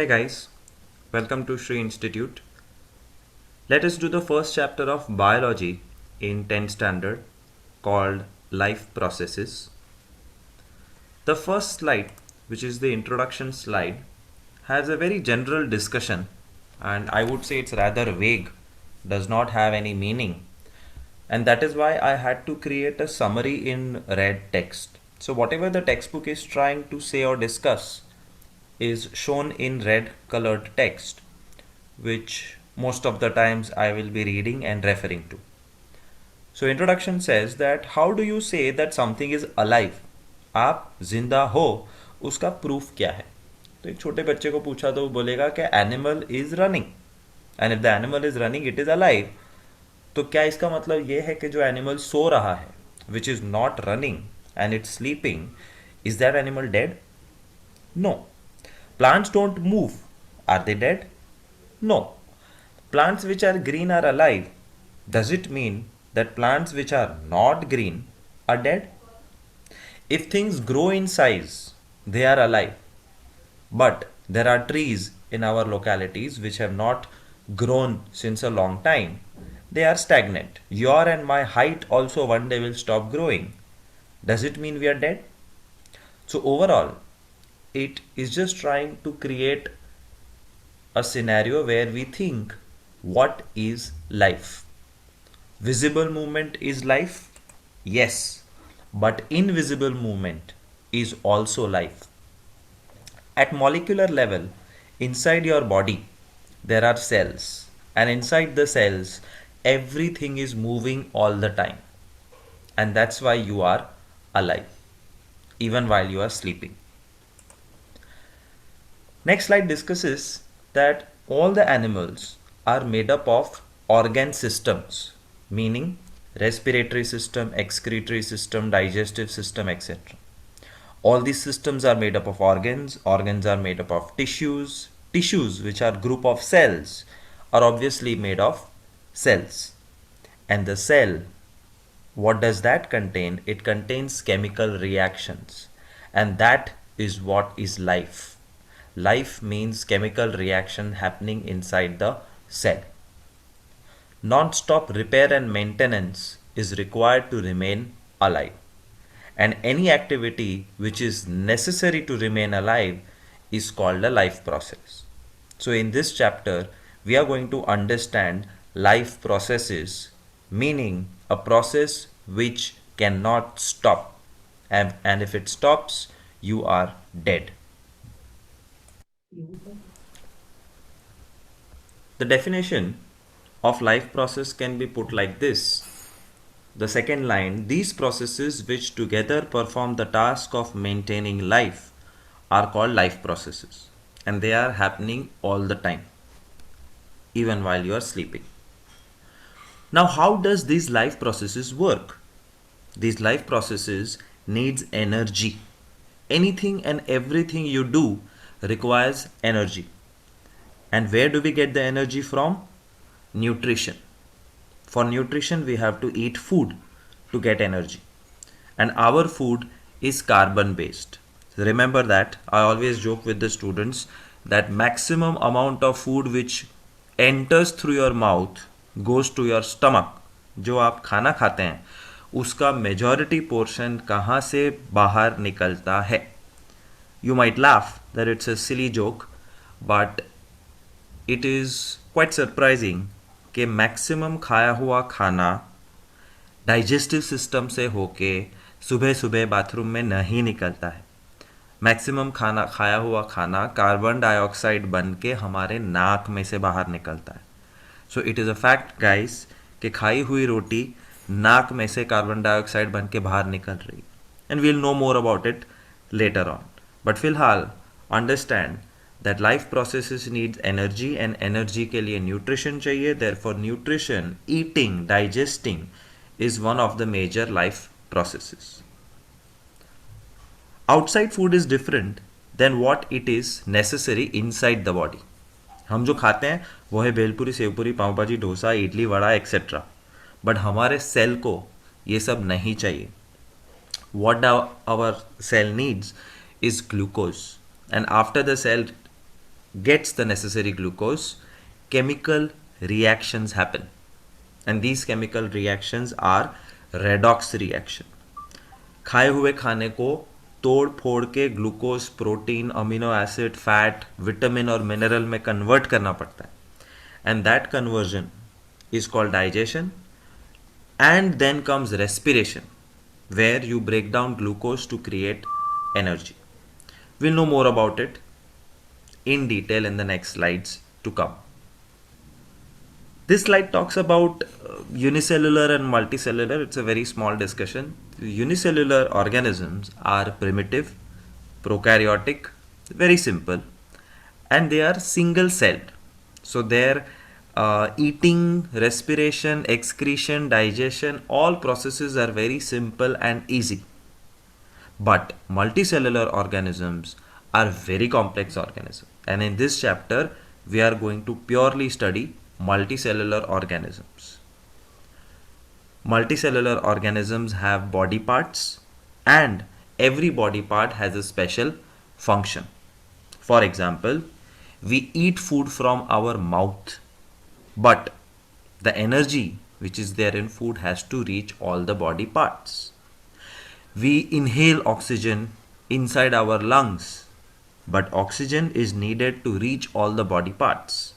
Hey guys, welcome to Shri Institute. Let us do the first chapter of biology in 10th standard called Life Processes. The first slide, which is the introduction slide, has a very general discussion and I would say it's rather vague, does not have any meaning. And that is why I had to create a summary in red text. So whatever the textbook is trying to say or discuss is shown in red colored text, which most of the times I will be reading and referring to. So introduction says that how do you say that something is alive? आप जिंदा हो उसका proof क्या है? तो एक छोटे बच्चे को पूछा तो वो बोलेगा कि animal is running and if the animal is running it is alive. तो क्या इसका मतलब ये है कि जो एनिमल सो रहा है which is not running and it's sleeping, is that animal dead? No. Plants don't move. Are they dead? No. Plants which are green are alive. Does it mean that plants which are not green are dead? If things grow in size, they are alive. But there are trees in our localities which have not grown since a long time. They are stagnant. Your and my height also one day will stop growing. Does it mean we are dead? So overall, it is just trying to create a scenario where we think what is life. Visible movement is life? Yes, but invisible movement is also life. At molecular level, inside your body, there are cells, and inside the cells, everything is moving all the time, and that's why you are alive, even while you are sleeping. Next slide discusses that all the animals are made up of organ systems, meaning respiratory system, excretory system, digestive system, etc. All these systems are made up of organs. Organs are made up of tissues. Tissues, which are group of cells, are obviously made of cells. And the cell, what does that contain? It contains chemical reactions, and that is what is life. Life means chemical reaction happening inside the cell. Non-stop repair and maintenance is required to remain alive. And any activity which is necessary to remain alive is called a life process. So in this chapter, we are going to understand life processes, meaning a process which cannot stop. And if it stops, you are dead. The definition of life process can be put like this. The second line, these processes which together perform the task of maintaining life are called life processes, and they are happening all the time, even while you are sleeping. Now, how does these life processes work? These life processes needs energy. Anything and everything you do requires energy. And where do we get the energy from? Nutrition. For nutrition, we have to eat food to get energy. And our food is carbon based. Remember that. I always joke with the students that maximum amount of food which enters through your mouth goes to your stomach. जो आप खाना खाते हैं उसका majority portion कहाँ से बाहर निकलता है? You might laugh that it's a silly joke, but it is quite surprising कि मैक्सिमम खाया हुआ खाना डाइजेस्टिव सिस्टम से होके सुबह सुबह बाथरूम में नहीं निकलता है. मैक्सिमम खाया हुआ खाना कार्बन डाइऑक्साइड बन के हमारे नाक में से बाहर निकलता है. So it is a fact guys कि खाई हुई रोटी नाक में से कार्बन डाइऑक्साइड बन के बाहर निकल रही. And we'll know more about it later on. But फिलहाल understand that life processes needs energy and energy के लिए nutrition चाहिए. Therefore nutrition, eating, digesting is one of the major life processes. Outside food is different than what it is necessary inside the body. हम जो खाते हैं वो है भेलपुरी, सेवपुरी, पाव भाजी, डोसा, इडली, वड़ा एक्सेट्रा. बट हमारे सेल को ये सब नहीं चाहिए. What our cell needs is glucose. And after the cell gets the necessary glucose, chemical reactions happen. And these chemical reactions are redox reaction. खाए हुए खाने को तोड़ फोड़ के glucose, protein, amino acid, fat, vitamin और मिनरल में convert करना पड़ता है. And that conversion is called digestion. And then comes respiration, where you break down glucose to create energy. We'll know more about it in detail in the next slides to come. This slide talks about unicellular and multicellular. It's a very small discussion. Unicellular organisms are primitive, prokaryotic, very simple, and they are single celled. So their eating, respiration, excretion, digestion, all processes are very simple and easy. But multicellular organisms are very complex organisms. And in this chapter, we are going to purely study multicellular organisms. Multicellular organisms have body parts, and every body part has a special function. For example, we eat food from our mouth, but the energy which is there in food has to reach all the body parts. We inhale oxygen inside our lungs, but oxygen is needed to reach all the body parts.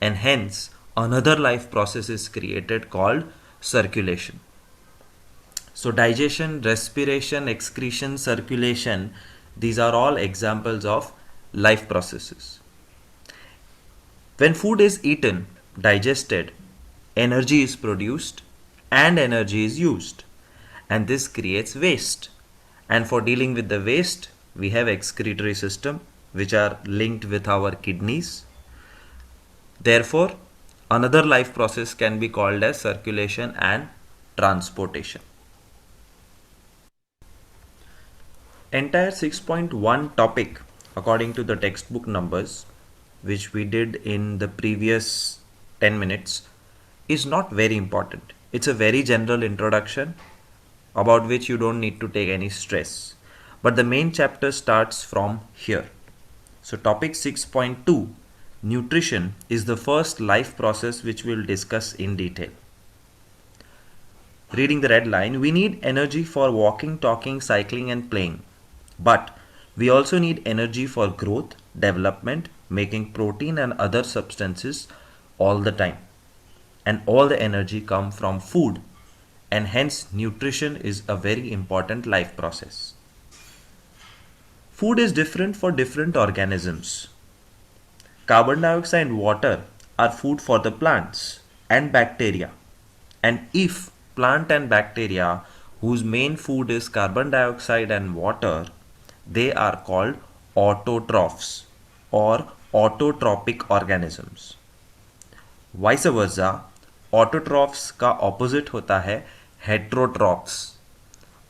And hence, another life process is created called circulation. So, digestion, respiration, excretion, circulation, these are all examples of life processes. When food is eaten, digested, energy is produced and energy is used. And this creates waste. And for dealing with the waste, we have excretory system which are linked with our kidneys. Therefore, another life process can be called as circulation and transportation. Entire 6.1 topic according to the textbook numbers, which we did in the previous 10 minutes, is not very important. It's a very general introduction about which you don't need to take any stress. But the main chapter starts from here. So topic 6.2, nutrition, is the first life process which we'll discuss in detail. Reading the red line, we need energy for walking, talking, cycling and playing. But we also need energy for growth, development, making protein and other substances all the time. And all the energy comes from food, and hence nutrition is a very important life process. Food is different for different organisms. Carbon dioxide and water are food for the plants and bacteria. And if plant and bacteria whose main food is carbon dioxide and water, they are called autotrophs or autotrophic organisms. Vice versa, autotrophs का opposite होता है heterotrophs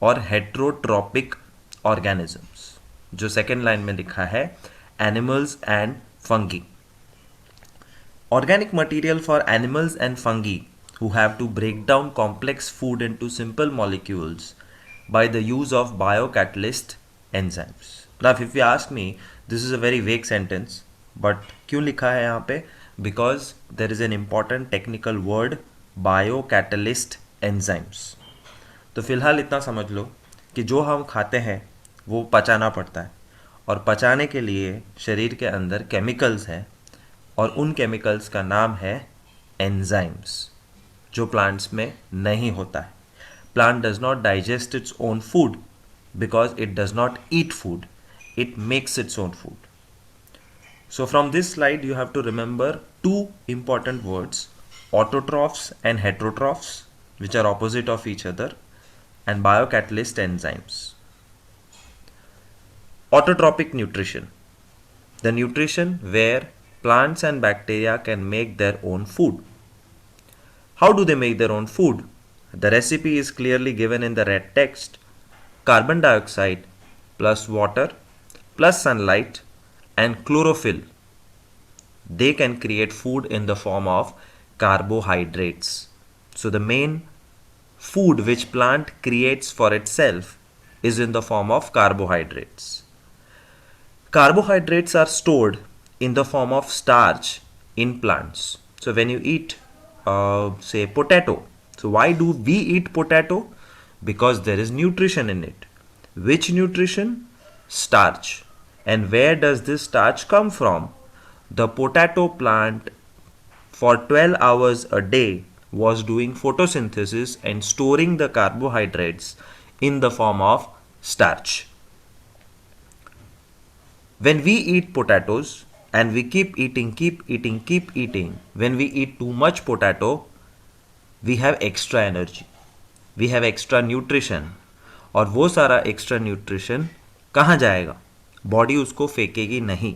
और heterotrophic organisms, जो second line में लिखा है animals and fungi. Organic material for animals and fungi who have to break down complex food into simple molecules by the use of biocatalyst enzymes. Now, if you ask me, this is a very vague sentence, but क्यों लिखा है यहाँ पे? Because there is an important technical word, biocatalyst enzymes. तो फिलहाल इतना समझ लो कि जो हम खाते हैं वो पचाना पड़ता है, और पचाने के लिए शरीर के अंदर केमिकल्स हैं, और उन केमिकल्स का नाम है एंजाइम्स, जो प्लांट्स में नहीं होता है. Plant does not digest its own food because it does not eat food. It makes its own food. So from this slide you have to remember two important words, autotrophs and heterotrophs, which are opposite of each other, and biocatalyst enzymes. Autotrophic nutrition, the nutrition where plants and bacteria can make their own food. How do they make their own food? The recipe is clearly given in the red text. Carbon dioxide plus water plus sunlight and chlorophyll. They can create food in the form of carbohydrates. So the main food which plant creates for itself is in the form of carbohydrates. Carbohydrates are stored in the form of starch in plants. So when you eat, say, potato, so why do we eat potato? Because there is nutrition in it. Which nutrition? Starch. And where does this starch come from? The potato plant for 12 hours a day was doing photosynthesis and storing the carbohydrates in the form of starch. When we eat potatoes and we keep eating, when we eat too much potato, we have extra energy, we have extra nutrition. और वो सारा extra nutrition कहाँ जाएगा? Body उसको फेंकेगी नहीं.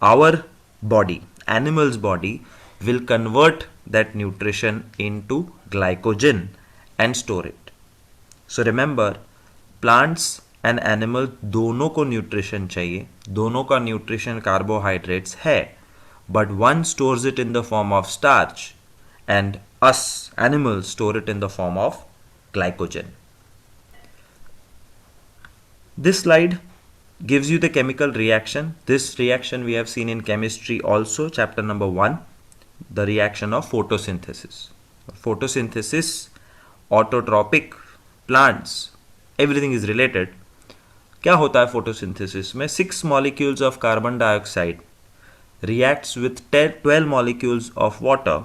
Our body, animals body, will convert that nutrition into glycogen and store it. So remember, plants and animal दोनों को न्यूट्रिशन चाहिए, दोनों का न्यूट्रिशन कार्बोहाइड्रेट्स है, but one stores it in the form of starch and us animals store it in the form of glycogen. This slide gives you the chemical reaction. This reaction we have seen in chemistry also, chapter number 1. The reaction of photosynthesis. Photosynthesis, autotropic, plants, everything is related. क्या होता है photosynthesis में? 6 molecules of carbon dioxide reacts with 12 molecules of water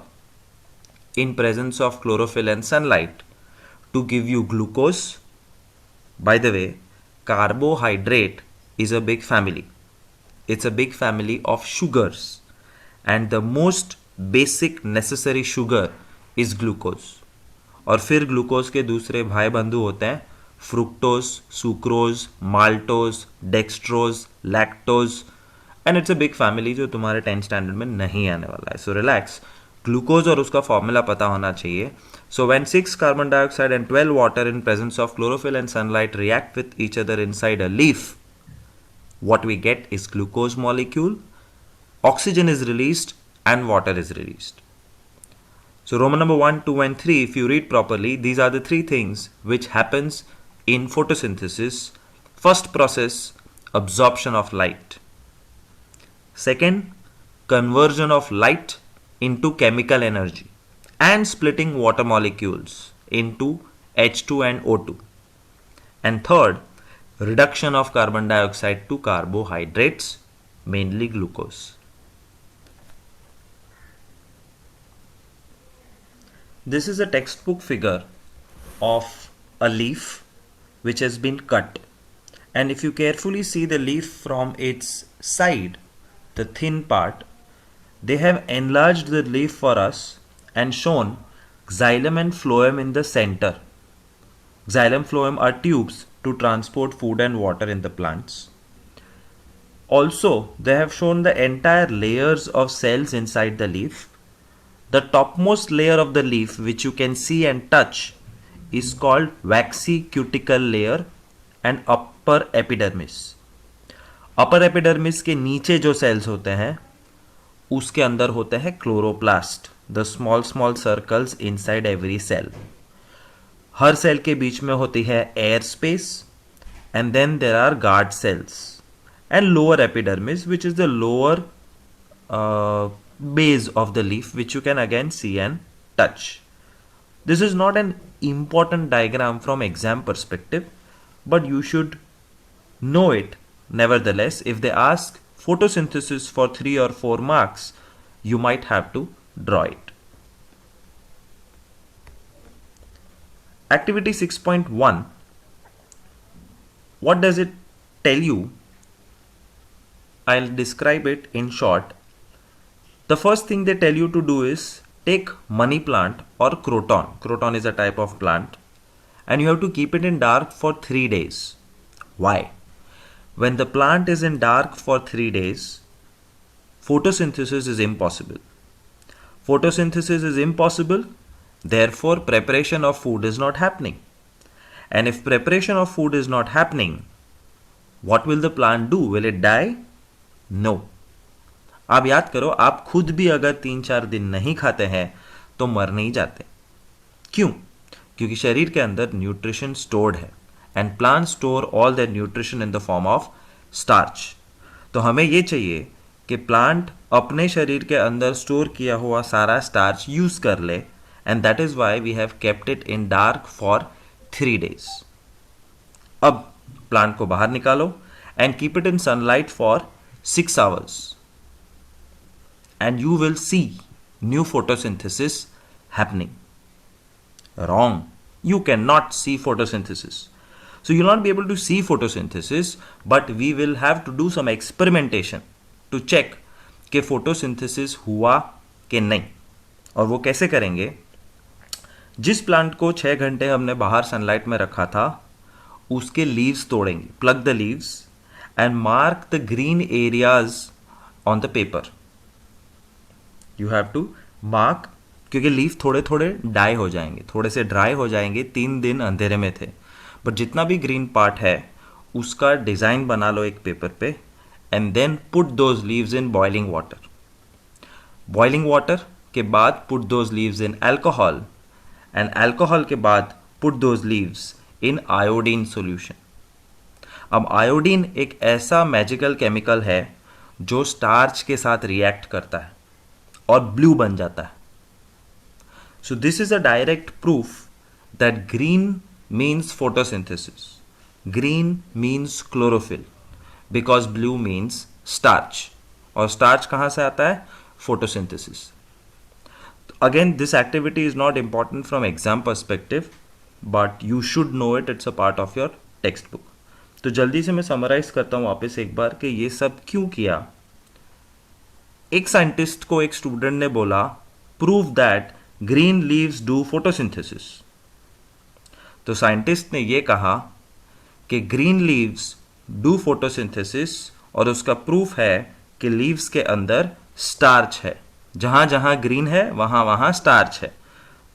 in presence of chlorophyll and sunlight to give you glucose. By the way, carbohydrate is a big family. It's a big family of sugars, and the most basic necessary sugar is glucose. और फिर glucose के दूसरे भाई बंधु होते हैं fructose, sucrose, maltose, dextrose, lactose, and it's a big family जो तुम्हारे 10th स्टैंडर्ड में नहीं आने वाला है. So relax. ग्लूकोज और उसका फॉर्मूला पता होना चाहिए. So when 6 carbon dioxide and 12 water in presence of chlorophyll and sunlight react with each other inside a leaf, what we get is glucose molecule, oxygen is released, and water is released. So Roman number 1, 2 and 3, if you read properly, these are the 3 things which happens in photosynthesis. First process, absorption of light. Second, conversion of light into chemical energy and splitting water molecules into H2 and O2. And third, reduction of carbon dioxide to carbohydrates, mainly glucose. This is a textbook figure of a leaf which has been cut, and if you carefully see the leaf from its side, the thin part, they have enlarged the leaf for us and shown xylem and phloem in the center. Xylem, phloem are tubes to transport food and water in the plants. Also, they have shown the entire layers of cells inside the leaf. The topmost layer of the leaf, which you can see and touch, is called waxy cuticle layer and upper epidermis. Upper epidermis के नीचे जो cells होते हैं उसके अंदर होते हैं chloroplast, the small circles inside every cell. Her cell के बीच में होती है air space, and then there are guard cells and lower epidermis, which is the lower base of the leaf, which you can again see and touch. This is not an important diagram from exam perspective, but you should know it nevertheless. If they ask photosynthesis for 3 or 4 marks, you might have to draw it. Activity 6.1, what does it tell you? I'll describe it in short. The first thing they tell you to do is take money plant or croton. Croton is a type of plant, and you have to keep it in dark for 3 days. Why? When the plant is in dark for 3 days, photosynthesis is impossible. Photosynthesis is impossible, therefore preparation of food is not happening. And if preparation of food is not happening, what will the plant do? Will it die? No. आप याद करो, आप खुद भी अगर 3-4 दिन नहीं खाते हैं तो मर नहीं जाते. क्यों? क्योंकि शरीर के अंदर न्यूट्रिशन स्टोर्ड है, and plant store all that nutrition in the form of starch. तो हमें ये चाहिए कि प्लांट अपने शरीर के अंदर स्टोर किया हुआ सारा स्टार्च यूज कर ले, and that is why we have kept it in dark for 3 days. अब प्लांट को बाहर निकालो and keep it in sunlight for 6 hours, and you will see new photosynthesis happening. Wrong. You cannot see photosynthesis. So you will not be able to see photosynthesis, but we will have to do some experimentation to check कि photosynthesis हुआ कि नहीं. और वो कैसे करेंगे? जिस plant को 6 घंटे हमने बाहर सनलाइट में रखा था, उसके लीव्स तोड़ेंगे, pluck the leaves and mark the green areas on the paper. You have to mark, क्योंकि लीफ थोड़े थोड़े डाई हो जाएंगे, थोड़े से ड्राई हो जाएंगे, 3 दिन अंधेरे में थे, बट जितना भी ग्रीन पार्ट है उसका डिज़ाइन बना लो एक पेपर पे, and then put those leaves in boiling water. Boiling water के बाद put those leaves in alcohol, and alcohol के बाद put those leaves in iodine solution. अब आयोडीन एक ऐसा मैजिकल केमिकल है जो स्टार्च के साथ रिएक्ट करता है और ब्लू बन जाता है. So this is a direct proof that green means photosynthesis, green means chlorophyll, because blue means starch, और स्टार्च कहाँ से आता है? Photosynthesis. Again this activity is not important from exam perspective, but you should know it, it's a part of your text book. तो जल्दी से मैं summarise करता हूँ वापस एक बार कि ये सब क्यों किया. एक साइंटिस्ट को एक स्टूडेंट ने बोला, prove that green leaves do photosynthesis. तो साइंटिस्ट ने ये कहा कि ग्रीन लीव्स डू फोटोसिंथेसिस, और उसका प्रूफ है कि लीव्स के अंदर स्टार्च है, जहां जहां ग्रीन है वहां वहां स्टार्च है.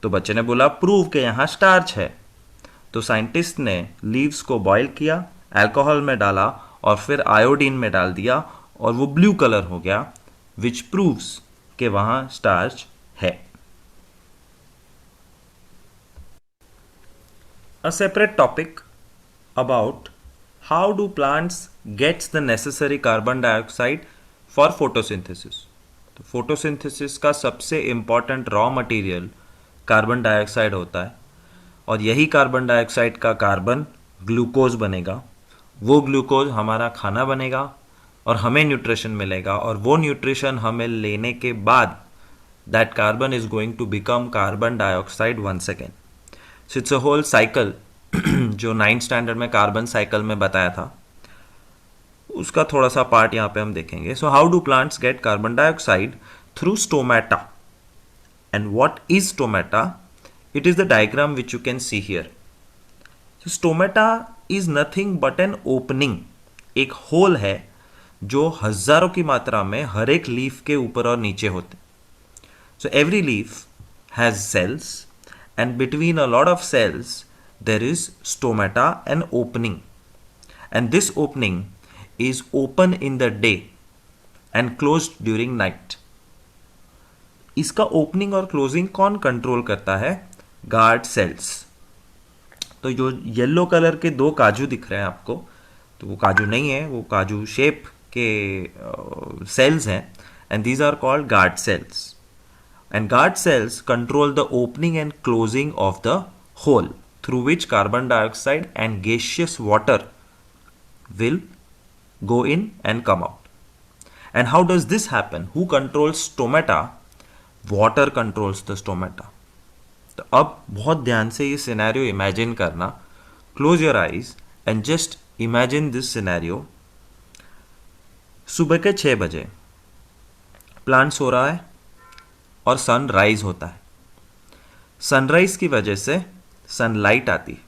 तो बच्चे ने बोला प्रूव कि यहां स्टार्च है. तो साइंटिस्ट ने लीव्स को बॉयल किया, अल्कोहल में डाला और फिर आयोडीन में डाल दिया, और वो ब्लू कलर हो गया, which proves कि वहां स्टार्च है. A separate topic about how do plants gets the necessary carbon dioxide for photosynthesis. तो photosynthesis का सबसे important raw material carbon dioxide होता है, और यही कार्बन डाइऑक्साइड का कार्बन ग्लूकोज बनेगा. वो ग्लूकोज हमारा खाना बनेगा और हमें न्यूट्रिशन मिलेगा, और वो न्यूट्रिशन हमें लेने के बाद that carbon is going to become carbon dioxide once again. So it's a whole cycle जो 9th स्टैंडर्ड में कार्बन साइकिल में बताया था, उसका थोड़ा सा पार्ट यहाँ पे हम देखेंगे. So how do plants get carbon dioxide? Through stomata. And what is stomata? It is the diagram which you can see here. Stomata is nothing but an opening, एक होल है जो हजारों की मात्रा में हर एक लीफ के ऊपर और नीचे होते. So every leaf has cells, and between a lot of cells there is stomata, an opening, and this opening is open in the day and closed during night. इसका ओपनिंग और क्लोजिंग कौन control करता है? Guard cells. तो जो yellow colour के 2 काजू दिख रहे हैं आपको, तो वो काजू नहीं है, वो काजू शेप के सेल्स हैं, and these are called guard cells. And guard cells control the opening and closing of the hole through which carbon dioxide and gaseous water will go in and come out. And how does this happen? Who controls stomata? Water controls the stomata. तो अब बहुत ध्यान से ये scenario imagine करना. Close your eyes and just imagine this scenario. सुबह के 6 बजे प्लांट सो रहा है और सनराइज होता है. सनराइज की वजह से सनलाइट आती है,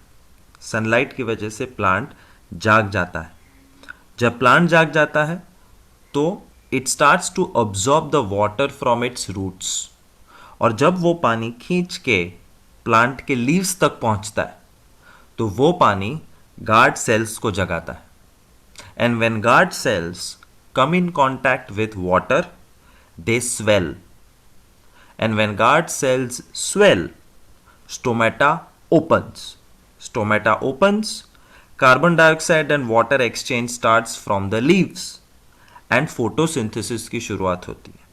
सनलाइट की वजह से प्लांट जाग जाता है. जब प्लांट जाग जाता है तो it starts to absorb the water from its roots, और जब वो पानी खींच के प्लांट के लीव्स तक पहुंचता है तो वो पानी गार्ड सेल्स को जगाता है. And when guard cells come in contact with water, they swell. And when guard cells swell, stomata opens. Stomata opens, carbon dioxide and water exchange starts from the leaves. And photosynthesis की शुरुआत होती है.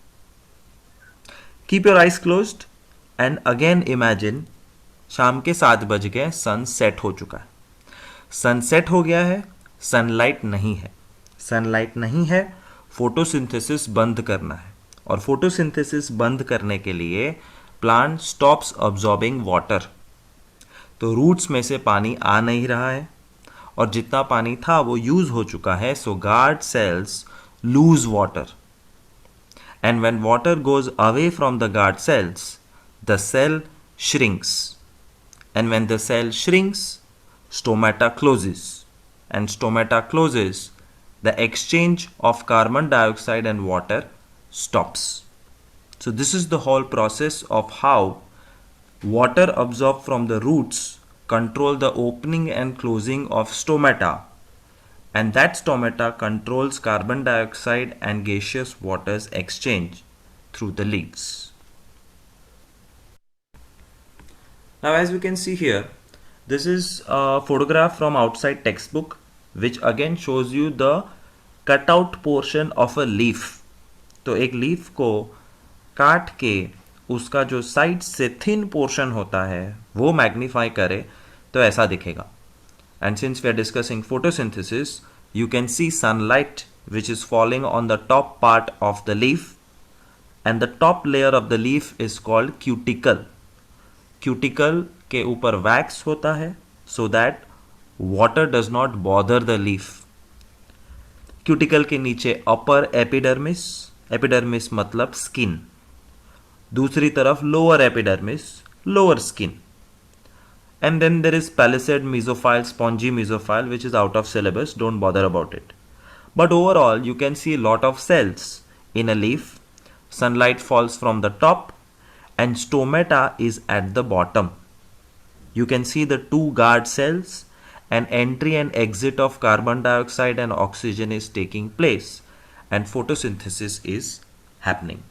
Keep your eyes closed end again imagine शाम के 7 बज गए, सन set हो चुका है. सनसेट हो गया है, सनलाइट नहीं है. सनलाइट नहीं है, फोटोसिंथेसिस बंद करना है. और फोटोसिंथेसिस बंद करने के लिए प्लांट स्टॉप्स अब्जॉर्बिंग वाटर. तो रूट्स में से पानी आ नहीं रहा है और जितना पानी था वो यूज हो चुका है. So guard cells lose water. And when water goes away from the guard cells, the cell shrinks. And when the cell shrinks, stomata closes. And stomata closes, the exchange of carbon dioxide and water stops. So this is the whole process of how water absorbed from the roots control the opening and closing of stomata, and that stomata controls carbon dioxide and gaseous waters exchange through the leaves. Now, as we can see here, this is a photograph from outside textbook, which again shows you the cutout portion of a leaf. तो एक leaf को काट के उसका जो side से thin portion होता है वो मैग्नीफाई करे तो ऐसा दिखेगा. And since we are discussing photosynthesis, you can see sunlight which is falling on the top part of the leaf, and the top layer of the leaf is called cuticle. Cuticle के ऊपर wax होता है so that water does not bother the leaf. Cuticle के नीचे upper epidermis, epidermis मतलब skin, दूसरी तरफ lower epidermis, lower skin. And then there is palisade mesophile, spongy mesophile, which is out of syllabus, don't bother about it. But overall, you can see a lot of cells in a leaf. Sunlight falls from the top and stomata is at the bottom. You can see the two guard cells, and entry and exit of carbon dioxide and oxygen is taking place, and photosynthesis is happening.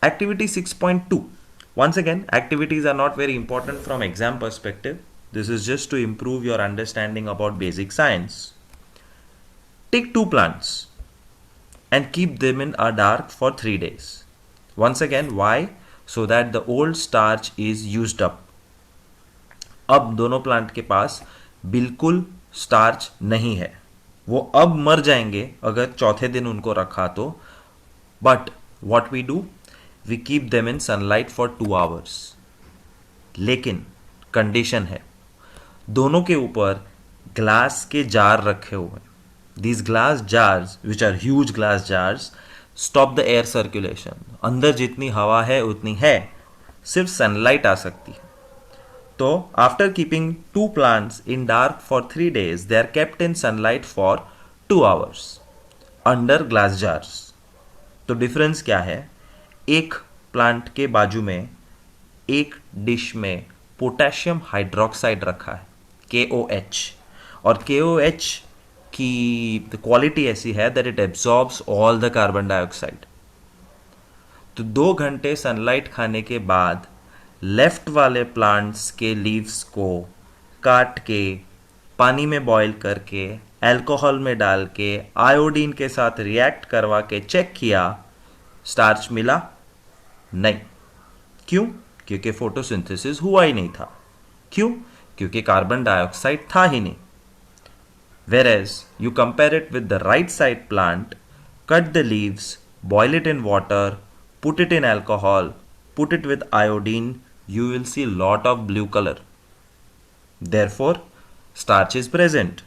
Activity 6.2. Once again, activities are not very important from exam perspective. This is just to improve your understanding about basic science. Take 2 plants and keep them in a dark for 3 days. Once again, why? So that the old starch is used up. अब दोनों plant के पास बिल्कुल starch नहीं है, वो अब मर जाएंगे अगर चौथे दिन उनको रखा तो. But what we do, we keep them in sunlight for 2 hours. लेकिन कंडीशन है, दोनों के ऊपर ग्लास के जार रखे हुए. These glass jars, which are huge glass jars, stop the air circulation. अंदर जितनी हवा है उतनी है, सिर्फ सनलाइट आ सकती है. तो after keeping 2 plants in dark for 3 days, they are kept in sunlight for 2 hours under glass jars. तो डिफरेंस क्या है? एक प्लांट के बाजू में एक डिश में पोटेशियम हाइड्रोक्साइड रखा है, KOH, और KOH की क्वालिटी ऐसी है that it absorbs all the carbon dioxide. तो 2 घंटे सनलाइट खाने के बाद लेफ्ट वाले प्लांट्स के लीव्स को काट के पानी में बॉईल करके अल्कोहल में डाल के आयोडीन के साथ रिएक्ट करवा के चेक किया, स्टार्च मिला नहीं. क्यों? क्योंकि फोटोसिंथेसिस हुआ ही नहीं था. क्यों? क्योंकि कार्बन डाइऑक्साइड था ही नहीं. Whereas you compare it with the right side plant, cut the leaves, boil it in water, put it in alcohol, put it with iodine, you will see lot of blue color. Therefore, starch is present.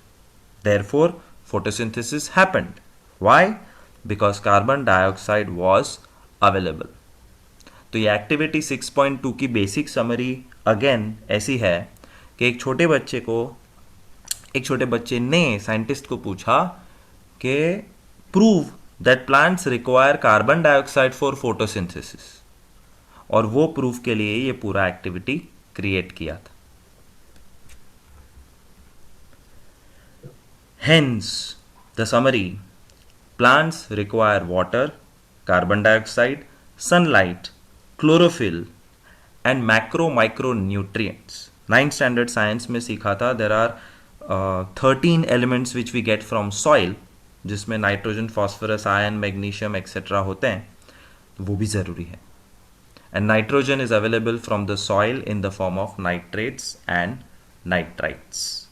Therefore, photosynthesis happened. Why? Because carbon dioxide was available. तो ये activity 6.2 की basic summary again ऐसी है कि एक छोटे बच्चे ने साइंटिस्ट को पूछा कि prove that plants require carbon dioxide for photosynthesis, और वो प्रूफ के लिए ये पूरा एक्टिविटी क्रिएट किया था. Hence the summary, plants require water, carbon dioxide, sunlight, chlorophyll and macro micro nutrients. 9th standard science में सीखा था. There are 13 elements which we get from soil, जिसमें nitrogen, phosphorus, iron, magnesium etcetera होते हैं, वो भी ज़रूरी है. And nitrogen is available from the soil in the form of nitrates and nitrites.